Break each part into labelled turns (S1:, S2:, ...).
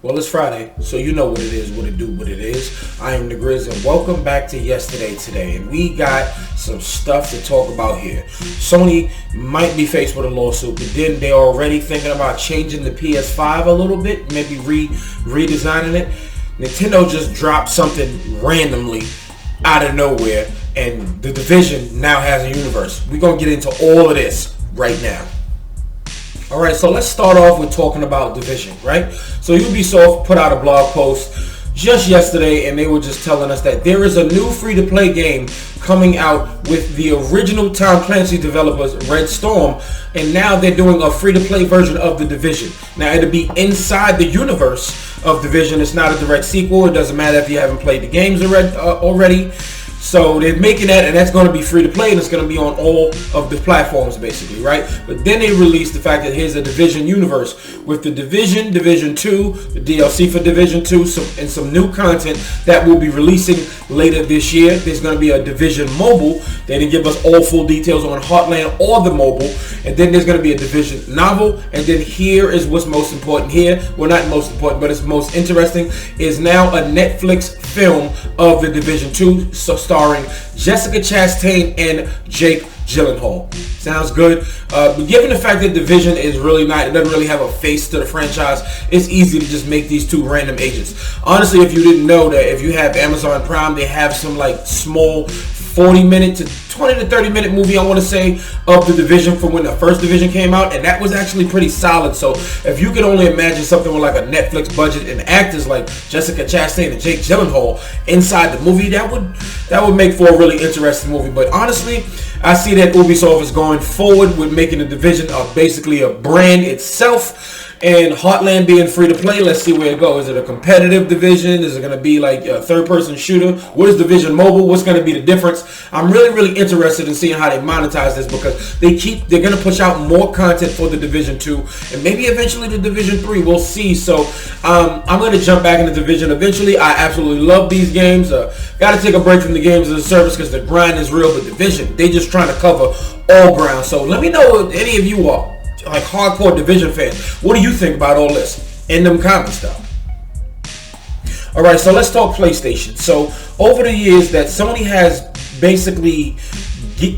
S1: Well, it's Friday, so you know what it is, what it do, what it is. I am the Grizz, and welcome back to Yesterday Today. And we got some stuff to talk about here. Sony might be faced with a lawsuit, but then they're already thinking about changing the PS5 a little bit, maybe redesigning it. Nintendo just dropped something randomly out of nowhere, and The Division now has a universe. We're going to get into all of this right now. Alright, so let's start off with talking about Division, right? So Ubisoft put out a blog post just yesterday, and they were just telling us that there is a new free-to-play game coming out with the original Tom Clancy developers, Red Storm, and now they're doing a free-to-play version of The Division. Now, it'll be inside the universe of Division. It's not a direct sequel. It doesn't matter if you haven't played the games already. So they're making that, and that's going to be free to play, and it's going to be on all of the platforms, basically, right? But then they released the fact that here's a Division universe with the Division, Division 2, the DLC for Division 2, and some new content that will be releasing later this year. There's going to be a Division mobile. They didn't give us all full details on Heartland or the mobile. And then there's going to be a Division novel. And then here is what's most important here. Well, not most important, but it's most interesting, is now a Netflix film of the Division 2, starring Jessica Chastain and Jake Gyllenhaal. Sounds good. But given the fact that Division is really not, it doesn't really have a face to the franchise, it's easy to just make these two random agents. Honestly, if you didn't know that, if you have Amazon Prime, they have some like small 40-minute to 20 to 30-minute movie, I want to say, of the Division from when the first Division came out, and that was actually pretty solid. So if you could only imagine something with like a Netflix budget and actors like Jessica Chastain and Jake Gyllenhaal inside the movie, that would make for a really interesting movie. But honestly, I see that Ubisoft is going forward with making the Division basically a brand itself. And Heartland being free to play, let's see where it goes. Is it a competitive Division? Is it going to be like a third-person shooter? What is Division Mobile? What's going to be the difference? I'm really, really interested in seeing how they monetize this, because they're going to push out more content for the Division 2 and maybe eventually the Division 3. We'll see. So I'm going to jump back into Division eventually. I absolutely love these games. Got to take a break from the games as a service because the grind is real. But Division, they just trying to cover all ground. So let me know if any of you are like hardcore Division fans. What do you think about all this? In them comments though. Alright, so let's talk PlayStation. So over the years that Sony has basically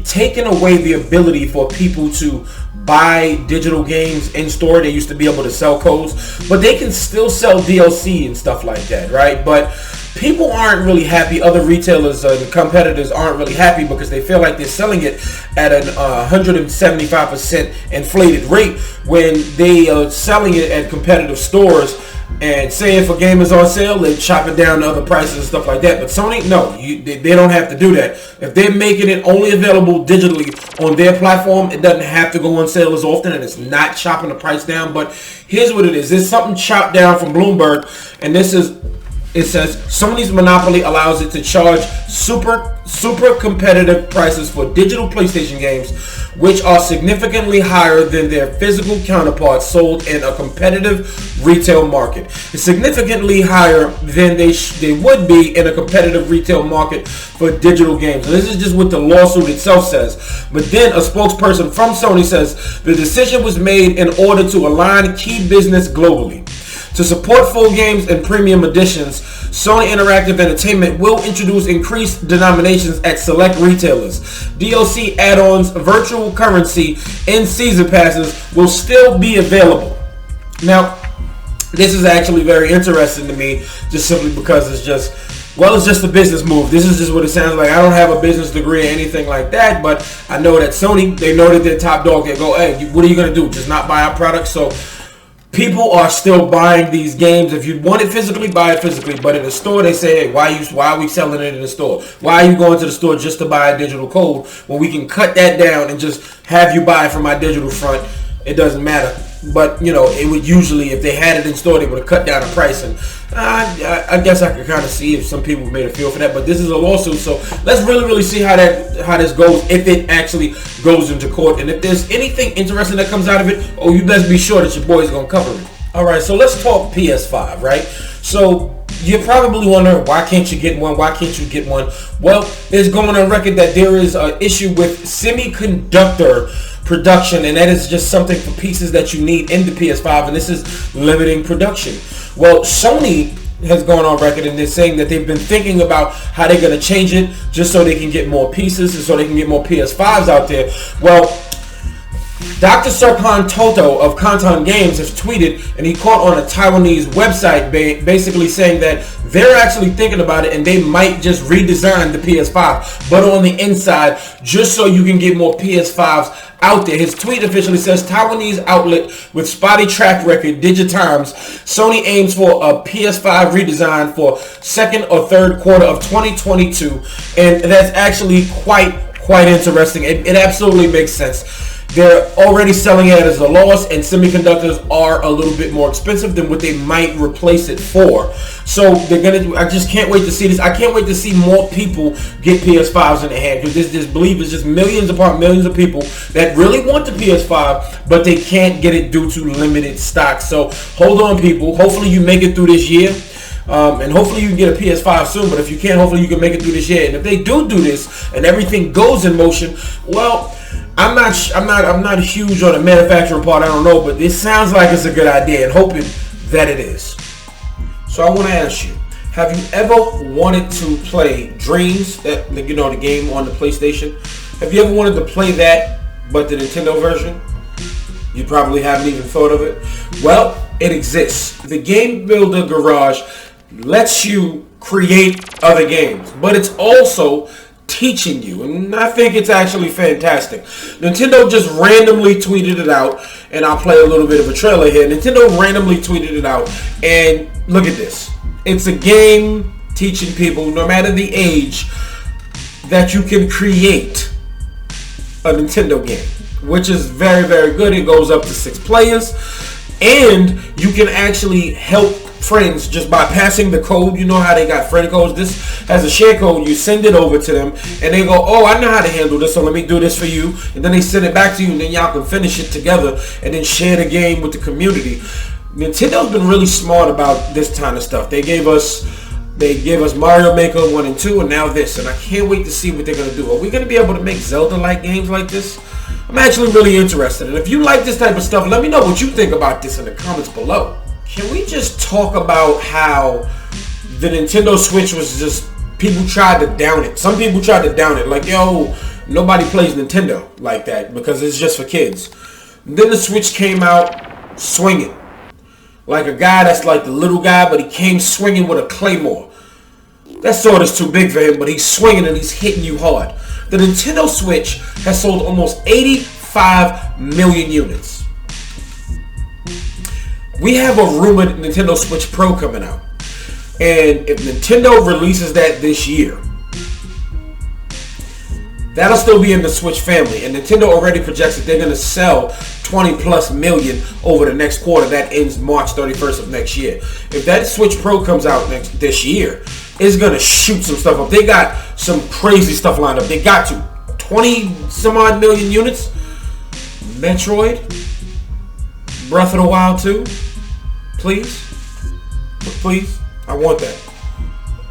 S1: taken away the ability for people to buy digital games in store. They used to be able to sell codes, but they can still sell DLC and stuff like that, right? But people aren't really happy. Other retailers and competitors aren't really happy because they feel like they're selling it at an 175% inflated rate when they are selling it at competitive stores. And say if a game is on sale, they chop it down to other prices and stuff like that. But Sony, no, they don't have to do that. If they're making it only available digitally on their platform, it doesn't have to go on sale as often, and it's not chopping the price down. But here's what it is. There's something chopped down from Bloomberg, and this is, it says, Sony's monopoly allows it to charge super competitive prices for digital PlayStation games, which are significantly higher than their physical counterparts sold in a competitive retail market. It's significantly higher than they would be in a competitive retail market for digital games. And this is just what the lawsuit itself says. But then a spokesperson from Sony says the decision was made in order to align key business globally. To support full games and premium editions, Sony Interactive Entertainment will introduce increased denominations at select retailers. DLC add-ons, virtual currency, and season passes will still be available. Now, this is actually very interesting to me, just simply because it's just a business move. This is just what it sounds like. I don't have a business degree or anything like that, but I know that Sony, they know that they're top dog. They go, hey, what are you going to do? Just not buy our product? So people are still buying these games. If you want it physically, buy it physically. But in the store, they say, hey, why are we selling it in the store? Why are you going to the store just to buy a digital code when we can cut that down and just have you buy it from my digital front? It doesn't matter. But, you know, it would usually, if they had it in store, they would have cut down the price. And I guess I could kind of see if some people made a feel for that. But this is a lawsuit, so let's really see how this goes, if it actually goes into court. And if there's anything interesting that comes out of it, oh, you best be sure that your boy's going to cover it. All right, so let's talk PS5, right? So You're probably wondering, why can't you get one? Why can't you get one? Well, it's going on record that there is an issue with semiconductor production, and that is just something for pieces that you need in the PS5, and this is limiting production. Well, Sony has gone on record and they're saying that they've been thinking about how they're going to change it just so they can get more pieces and so they can get more PS5s out there. Well, Dr. Serkan Toto of Kantan Games has tweeted, and he caught on a Taiwanese website basically saying that they're actually thinking about it and they might just redesign the PS5, but on the inside, just so you can get more PS5s out there. His tweet officially says, Taiwanese outlet with spotty track record, Digitimes, Sony aims for a PS5 redesign for second or third quarter of 2022, and that's actually quite interesting. It absolutely makes sense. They're already selling it as a loss, and semiconductors are a little bit more expensive than what they might replace it for. So they're gonna. I just can't wait to see this. I can't wait to see more people get PS5s in their hand, because this believe is just millions upon millions of people that really want the PS5, but they can't get it due to limited stock. So hold on, people. Hopefully you make it through this year. And hopefully you can get a PS5 soon, but if you can't, hopefully you can make it through this year. And if they do this and everything goes in motion, well, I'm not huge on the manufacturing part. I don't know, but it sounds like it's a good idea, and hoping that it is. So I want to ask you, have you ever wanted to play Dreams, the game on the PlayStation? Have you ever wanted to play that, but the Nintendo version? You probably haven't even thought of it. Well, it exists. The Game Builder Garage lets you create other games, but it's also teaching you, and I think it's actually fantastic. Nintendo just randomly tweeted it out, and I'll play a little bit of a trailer here. Nintendo randomly tweeted it out, and look at this. It's a game teaching people, no matter the age, that you can create a Nintendo game, which is very, very good. It goes up to 6 players, and you can actually help friends just by passing the code. You know how they got friend codes? This has a share code. You send it over to them, and they go, oh, I know how to handle this, so let me do this for you. And then they send it back to you, and then y'all can finish it together and then share the game with the community. Nintendo's been really smart about this kind of stuff. They gave us Mario Maker 1 and 2, and now this, and I can't wait to see what they're going to do. Are we going to be able to make Zelda-like games like this? I'm actually really interested, and if you like this type of stuff, let me know what you think about this in the comments below. Can we just talk about how the Nintendo Switch was just, people tried to down it. Some people tried to down it, like, yo, nobody plays Nintendo like that because it's just for kids. And then the Switch came out swinging. Like a guy that's like the little guy, but he came swinging with a claymore. That sword is too big for him, but he's swinging and he's hitting you hard. The Nintendo Switch has sold almost 85 million units. We have a rumored Nintendo Switch Pro coming out. And if Nintendo releases that this year, that'll still be in the Switch family. And Nintendo already projects that they're going to sell 20 plus million over the next quarter. That ends March 31st of next year. If that Switch Pro comes out this year, it's going to shoot some stuff up. They got some crazy stuff lined up. They got to 20 some odd million units. Metroid, Breath of the Wild 2. Please, I want that.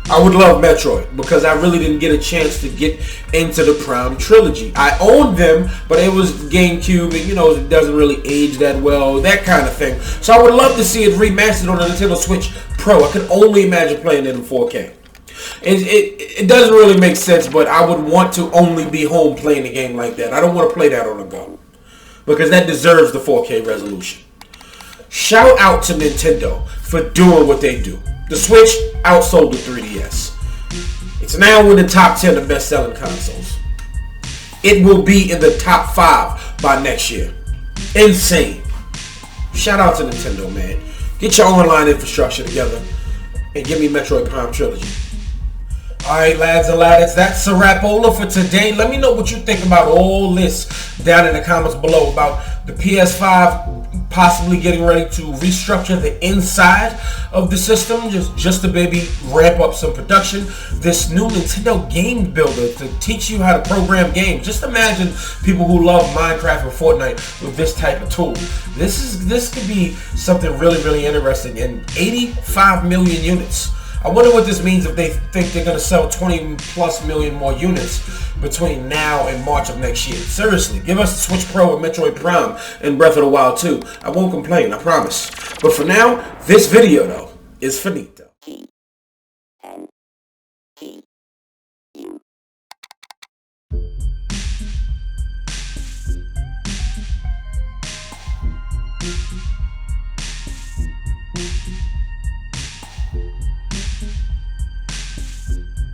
S1: I would love Metroid because I really didn't get a chance to get into the Prime trilogy. I owned them, but it was GameCube, and it doesn't really age that well, that kind of thing. So I would love to see it remastered on the Nintendo Switch Pro. I could only imagine playing it in 4K. It doesn't really make sense, but I would want to only be home playing the game like that. I don't want to play that on the go because that deserves the 4K resolution. Shout out to Nintendo for doing what they do. The Switch outsold the 3DS. It's now in the top 10 of best-selling consoles. It will be in the top 5 by next year. Insane. Shout out to Nintendo, man. Get your online infrastructure together and give me Metroid Prime Trilogy. Alright, lads and lads, that's a wrap-ola for today. Let me know what you think about all this down in the comments below about the PS5 possibly getting ready to restructure the inside of the system just to maybe ramp up some production. This new Nintendo Game Builder to teach you how to program games. Just imagine people who love Minecraft and Fortnite with this type of tool. This could be something really, really interesting. And 85 million units. I wonder what this means if they think they're going to sell 20 plus million more units between now and March of next year. Seriously, give us the Switch Pro with Metroid Prime and Breath of the Wild 2. I won't complain, I promise. But for now, this video though is finito.